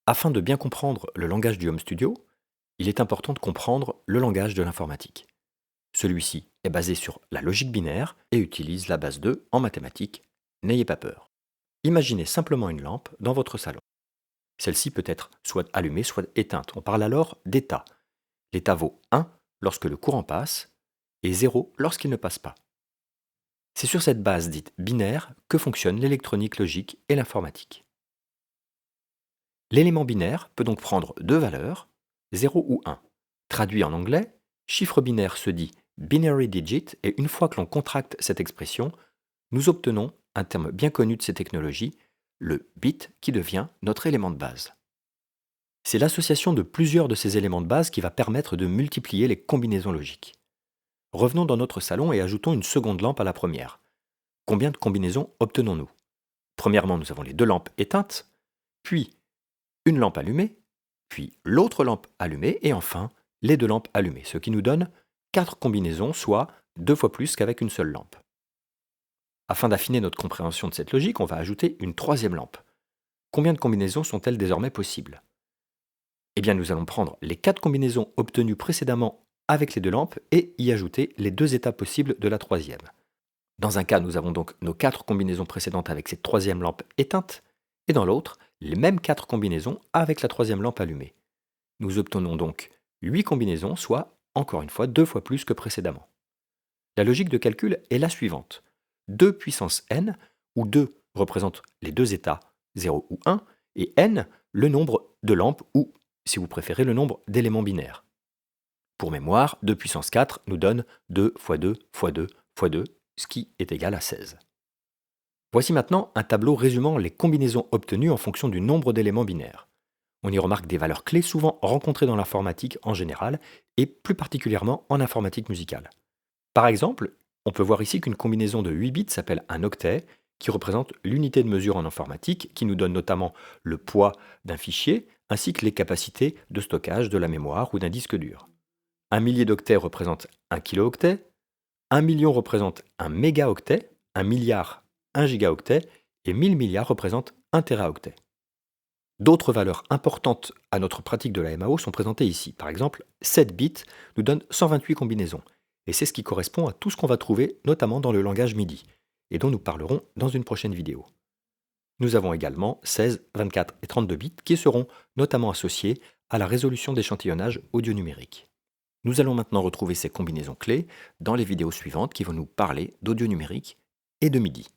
Afin de bien comprendre le langage du home studio, il est important de comprendre le langage de l'informatique. Celui-ci est basé sur la logique binaire et utilise la base 2 en mathématiques. N'ayez pas peur. Imaginez simplement une lampe dans votre salon. Celle-ci peut être soit allumée, soit éteinte. On parle alors d'état. L'état vaut 1 lorsque le courant passe et 0 lorsqu'il ne passe pas. C'est sur cette base dite binaire que fonctionne l'électronique logique et l'informatique. L'élément binaire peut donc prendre deux valeurs, 0 ou 1. Traduit en anglais, chiffre binaire se dit binary digit et une fois que l'on contracte cette expression, nous obtenons un terme bien connu de ces technologies, le bit qui devient notre élément de base. C'est l'association de plusieurs de ces éléments de base qui va permettre de multiplier les combinaisons logiques. Revenons dans notre salon et ajoutons une seconde lampe à la première. Combien de combinaisons obtenons-nous? Premièrement, nous avons les deux lampes éteintes, puis une lampe allumée, puis l'autre lampe allumée, et enfin les deux lampes allumées, ce qui nous donne 4 combinaisons, soit 2 fois plus qu'avec une seule lampe. Afin d'affiner notre compréhension de cette logique, on va ajouter une troisième lampe. Combien de combinaisons sont-elles désormais possibles? Eh bien, nous allons prendre les 4 combinaisons obtenues précédemment avec les deux lampes et y ajouter les deux états possibles de la troisième. Dans un cas, nous avons donc nos 4 combinaisons précédentes avec cette troisième lampe éteinte, et dans l'autre, les mêmes 4 combinaisons avec la troisième lampe allumée. Nous obtenons donc 8 combinaisons, soit, encore une fois, 2 fois plus que précédemment. La logique de calcul est la suivante. 2 puissance n, où 2 représente les deux états, 0 ou 1, et n, le nombre de lampes, ou, si vous préférez, le nombre d'éléments binaires. Pour mémoire, 2 puissance 4 nous donne 2 fois 2 fois 2 fois 2, ce qui est égal à 16. Voici maintenant un tableau résumant les combinaisons obtenues en fonction du nombre d'éléments binaires. On y remarque des valeurs clés souvent rencontrées dans l'informatique en général et plus particulièrement en informatique musicale. Par exemple, on peut voir ici qu'une combinaison de 8 bits s'appelle un octet, qui représente l'unité de mesure en informatique, qui nous donne notamment le poids d'un fichier, ainsi que les capacités de stockage de la mémoire ou d'un disque dur. Un millier d'octets représente un kilooctet, un million représente un mégaoctet, un milliard un gigaoctet, et 1000 milliards représentent un téraoctet. D'autres valeurs importantes à notre pratique de la MAO sont présentées ici. Par exemple, 7 bits nous donne 128 combinaisons. Et c'est ce qui correspond à tout ce qu'on va trouver, notamment dans le langage MIDI, et dont nous parlerons dans une prochaine vidéo. Nous avons également 16, 24 et 32 bits qui seront notamment associés à la résolution d'échantillonnage audio numérique. Nous allons maintenant retrouver ces combinaisons clés dans les vidéos suivantes qui vont nous parler d'audio numérique et de MIDI.